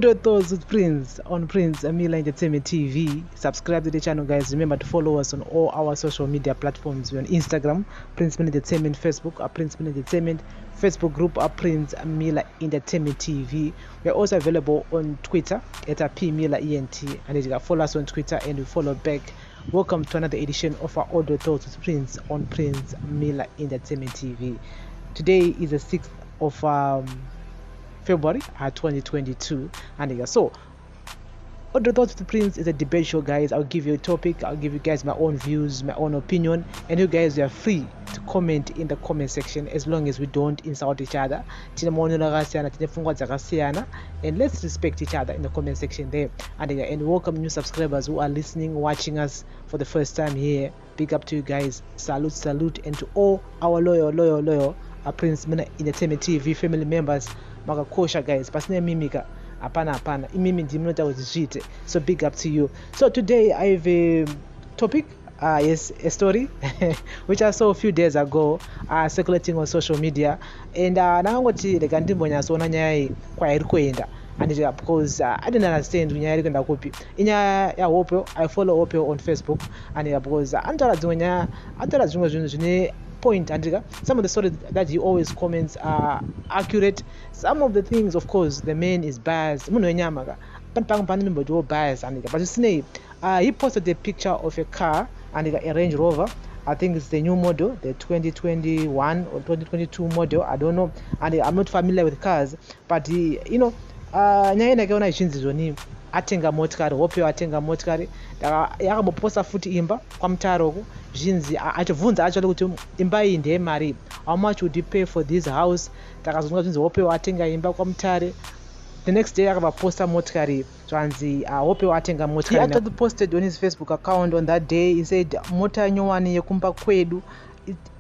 Audio Thoughts with Prince on Prince Amila Entertainment TV. Subscribe to the channel, guys. Remember to follow us on all our social media platforms. We're on Instagram, Prince Amila Entertainment, Facebook, Prince Amila Entertainment, Facebook group, Prince Amila Entertainment TV. We're also available on Twitter at P Mila ENT, and you can follow us on Twitter and we follow back. Welcome to another edition of our Audio Thoughts with Prince on Prince Amila Entertainment TV. Today is the 6th of February 2022, and so Audio Thoughts with Prince is a debate show, guys. I'll give you a topic, I'll give you guys my own views, my own opinion, and you guys are free to comment in the comment section as long as we don't insult each other. And let's respect each other in the comment section there. And welcome new subscribers who are listening, watching us for the first time here. Big up to you guys. Salute, and to all our loyal Prince Amila Entertainment TV family members. Makakosha, guys, pasine mimika hapana imimi ndimnota uzishite. So big up to you. So today I have a topic, yes, a story which I saw a few days ago circulating on social media, and nangoti like ndimbonya sona nyaya kwa iri kuenda, and because I didn't understand nyaya iri kuenda kupi inya ya Hopewell. I follow Hopewell on Facebook, and because antara dzimwe zvinhu zvine point, and some of the stories that he always comments are accurate. Some of the things, of course, the man is biased, biased, but you see, he posted a picture of a car and a Range Rover. I think it's the new model, the 2021 or 2022 model, I don't know, and I'm not familiar with cars, but atenga motikari, Hopewell atenga motikari, yakaboposa futi imba kwa mtaroku zhinzi achovunza actually kuti imba iyi ndeye mari, how much would you pay for this house. Takazonga zvinzi Hopewell atenga imba kwa mtare. The next day akabaposta motikari zvanzi Hopewell atenga motikari. He actually posted on his Facebook account on that day. He said mota nyowani yekumba kwedu.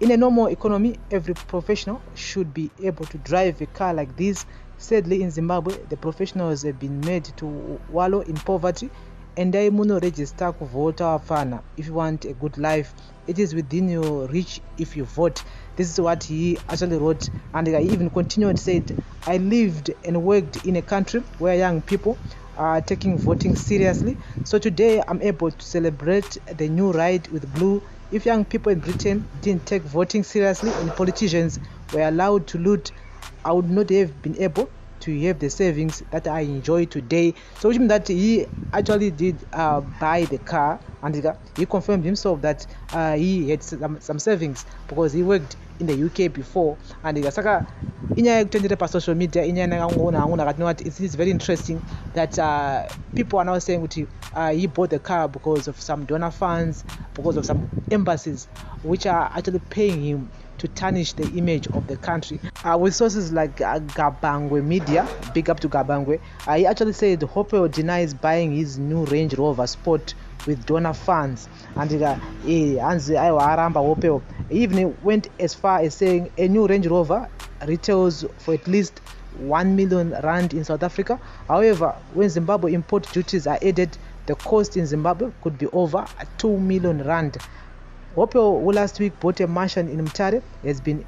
In a normal economy, every professional should be able to drive a car like this. Sadly, in Zimbabwe, the professionals have been made to wallow in poverty, and I muno register ku vote afana. If you want a good life, it is within your reach if you vote. This is what he actually wrote, and I even continued, said, I lived and worked in a country where young people are taking voting seriously. So today I'm able to celebrate the new right with blue. If young people in Britain didn't take voting seriously and politicians were allowed to loot, I would not have been able to have the savings that I enjoy today. So which means that he actually did buy the car, and he confirmed himself that he had some savings because he worked in the UK before. And saka inya kutendera pa social media inya ngona kati it is very interesting that people are now saying that he bought the car because of some donor funds, because of some embassies which are actually paying him to tarnish the image of the country. With sources like Gabangwe Media, big up to Gabangwe, he actually said Hopewell denies buying his new Range Rover Sport with donor funds, and he even went as far as saying a new Range Rover retails for at least 1 million rand in South Africa. However, when Zimbabwe import duties are added, the cost in Zimbabwe could be over 2 million rand. Hopewell, who last week bought a mansion in Mtare, has been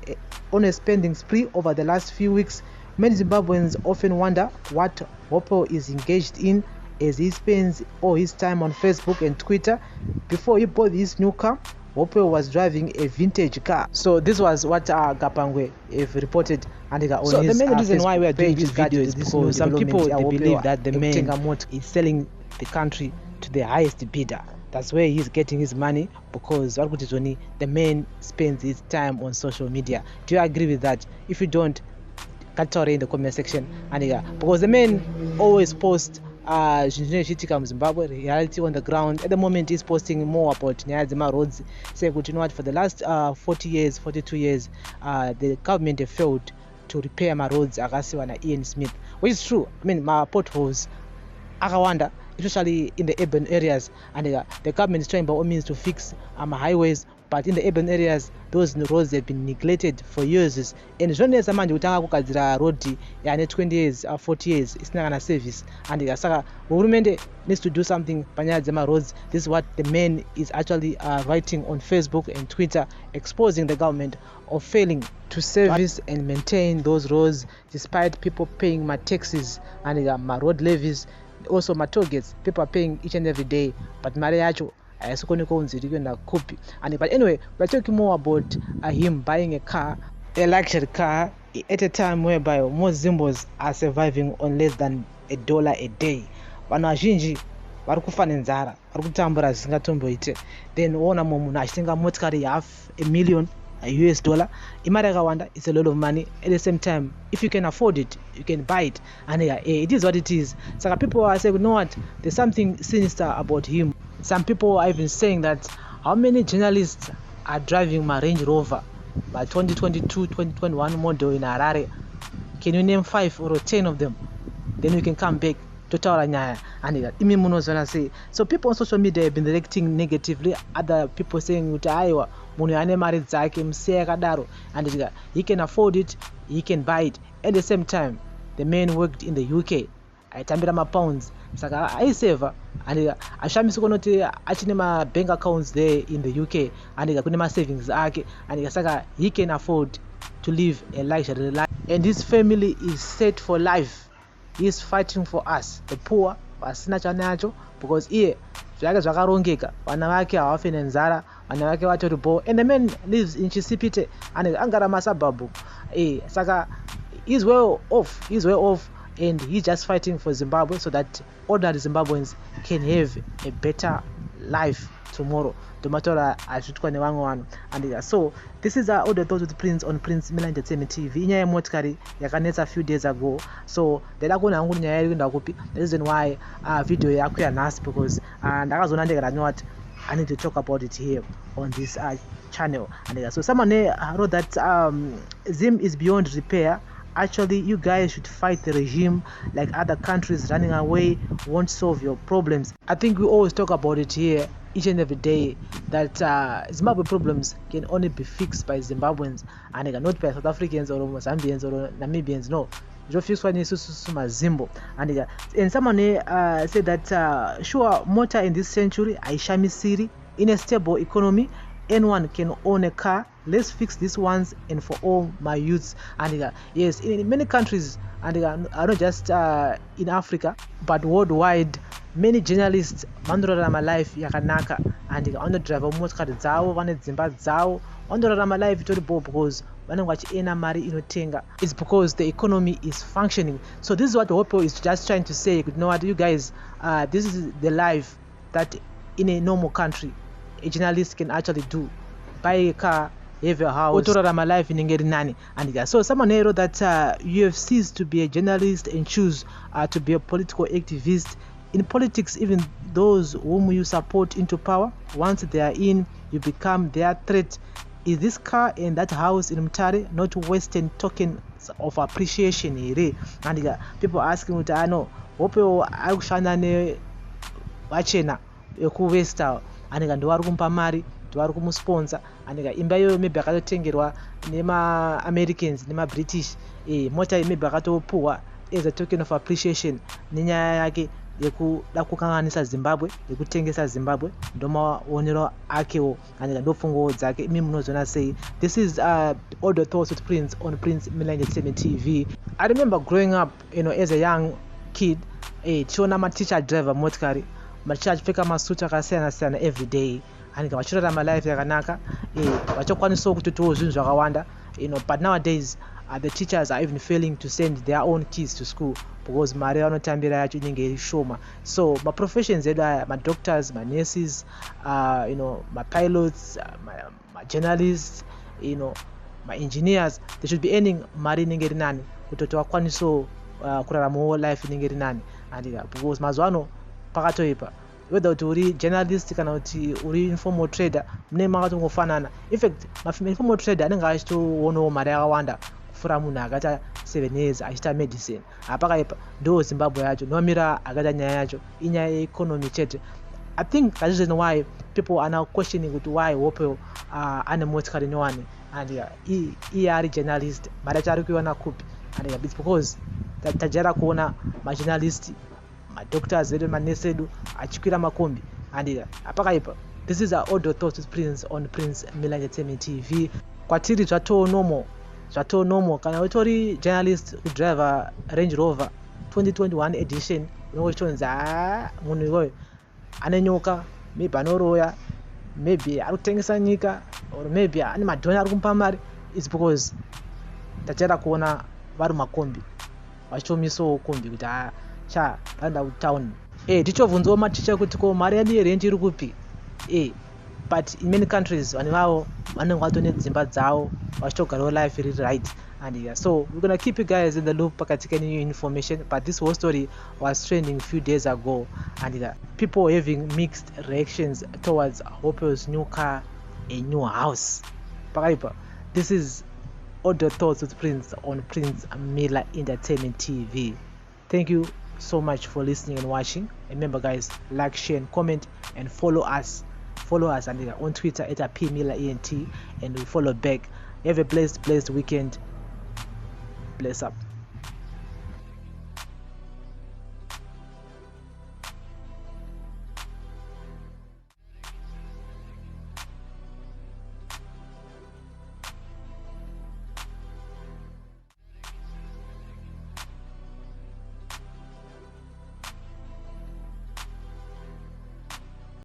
on a spending spree over the last few weeks. Many Zimbabweans often wonder what Hopewell is engaged in as he spends all his time on Facebook and Twitter. Before he bought his new car, Hopewell was driving a vintage car. So this was what Gapangwe have reported. And so the main reason why we are doing this video is because some people they believe that the man is selling the country to the highest bidder. That's where he's getting his money, because the man spends his time on social media. Do you agree with that? If you don't, cut in the comment section. And because the man always posts Zimbabwe reality on the ground. At the moment he's posting more about Nyazima roads. Say, you know what, for the last 42 years, the government have failed to repair my roads. Ian Smith, which is true. I mean, my potholes, Akawanda, especially in the urban areas, and the government is trying by all means to fix highways, but in the urban areas those roads have been neglected for years, and zvinonetsa manje kutanga kugadzira road yane 20 years 40 years isina kana service, and saka hurumende needs to do something panyaya dzemaroads. This is what the man is actually writing on Facebook and Twitter, exposing the government of failing to service and maintain those roads despite people paying my taxes and my road levies, also my toll gates. People are paying each and every day, but mari yacho ayisikoni kuunziri kuenda kupi. And but anyway, we're talking more about him buying a car, a luxury car, at a time whereby most Zimbabweans are surviving on less than $1 a day. Vanhu vazhinji vari kufa nenzara, vari kutambura zvisingatomboite. Then uona munhu achitenga motikari $500,000 US dollar, imari yakawanda. It's a lot of money. At the same time, if you can afford it, you can buy it, and it is what it is. So people are saying, you know what, there's something sinister about him. Some people are even saying that how many journalists are driving my Range Rover, my 2022 2021 model in Harare? Can you name 5 or 10 of them? Then we can come back to Tauranyaya and imi munozona say. So people on social media have been reacting negatively. Other people saying uti aiwa munhu ane mari dzake musiya yakadaro, and he can afford it, he can buy it. At the same time, the man worked in the UK, aitambira mapounds, saka aiseva, and ashamisa kunoti achine ma bank accounts there in the UK, and kune ma savings ake, and saka he can afford to live a luxury life, and his family is set for life. He is fighting for us, the poor, vasina chanacho, because here zvake zvakarongeka, vana vake havafi nenzara, vana vake vatori bo, and the man lives in Chisipite and angara masababu. Saka he's well off, and he's just fighting for Zimbabwe so that ordinary Zimbabweans can have a better life tomorrow. Tomatora ashutwa nevamwe vanhu. And so this is all the thoughts with Prince on Prince Miller Entertainment TV. Inyaya yemotikari yakanetsa a few days ago, so ndada kuona hangu nyaya iri kuenda kupi. The reason why video yakuya nhasi, because ndakazoona ndikati know what, I need to talk about it here on this channel. And so someone wrote that Zim is beyond repair. Actually, you guys should fight the regime. Like other countries running away won't solve your problems. I think we always talk about it here each and every day, that Zimbabwe problems can only be fixed by Zimbabweans and not by South Africans or Zambians or Namibians. No, and someone said that sure, motor in this century aishami siri, in a stable economy anyone can own a car. Let's fix these ones and for all my youths. And yes, in many countries, and not just in Africa but worldwide, many journalists vandorarama life yakanaka, and vanodriva motokari dzavo, vane dzimba dzavo, vandorarama life itoripo because vanenge vachiena mari inotenga. It's because the economy is functioning. So this is what Hopewell is just trying to say. You know what, you guys, this is the life that in a normal country a journalist can actually do. Buy a car, have a house, otorarama life inenge rinani. And so someone wrote that you have ceased to be a journalist and choose to be a political activist. In politics, even those whom you support into power, once they are in, you become their threat. Is this car and that house in Mutare not Western tokens of appreciation here? And people asking me, I know, Hopewell akushanda ne vachena yokuwesta, and ndiwari kumpa mari, ndiwari kumusponsor, and imba yo maybe akatotengerwa nema Americans nema British, mota maybe akatopuwa as a token of appreciation nenyaya yake yekuda kukanganisa Zimbabwe, yekutengesa Zimbabwe, ndomaonero akewo and ndofungo dzake. Imi munozona say this is all the thoughts with Prince on Prince Miller Entertainment TV. I remember growing up, as a young kid, tiona ma-teacher driver motikari, ma-teacher achipfeka masuti akasiyana-siyana every day, and vachirarama life yakanaka, vachokwanisawo kutoitawo zvinhu zvakawanda, but nowadays the teachers are even failing to send their own kids to school because mari vanotambira yacho inenge iri shoma. So my professions edu aya, my doctors, my nurses, my pilots, my journalists, my engineers, they should be earning mari inenge iri nani kuti vakwanisawo kuraramawo life inenge iri nani. And because mazuva pakatoipa, whether kuti uri journalist kana kuti uri informal trader, mune makatongofanana. In fact, informal trader anenge achitoonawo mari yakawanda kufura munhu akaita 7 years achiita medicine. Apakaipa ndo Zimbabwe yacho nomira akaita nyaya yacho inyaya yeeconomy chete. I think that's the reason why people are now questioning why Hopewell ane motikari newani, and iye ari journalist mari acho ari kuiwana kupi, and it's because tajara kuona majournalist madoctors edu manesi edu achikwira makombi, and apakaipa. This is our audio thoughts with Prince on Prince Miller Entertainment TV. Kwatiri zvatoo normal kana utori journalist kudriver Range Rover 2021 edition unochitonzi munhu iwoyo anenyoka, maybe anoroya, maybe ari kutengesa nyika, or maybe ane madhoni ari kumupa mari. It's because tachada kuona vari makombi vachichomisawo kombi kuti vaenda kutown. Tichovhunzawo maticha kuti ko mari yedu yerenji iri kupi. But in many countries vanhu vavo vanenge vatone dzimba dzavo vachitogarawo life iri right, and so we're gonna keep you guys in the loop pakatika new information. But this whole story was trending a few days ago, and people having mixed reactions towards Hopewell's new car, a new house. Pakaipa. This is Audio Thoughts with Prince on Prince Miller Entertainment TV. Thank you so much for listening and watching. Remember guys, like, share and comment, and follow us and on Twitter at @PMillerENT, and we follow back. Have a blessed weekend. Bless up.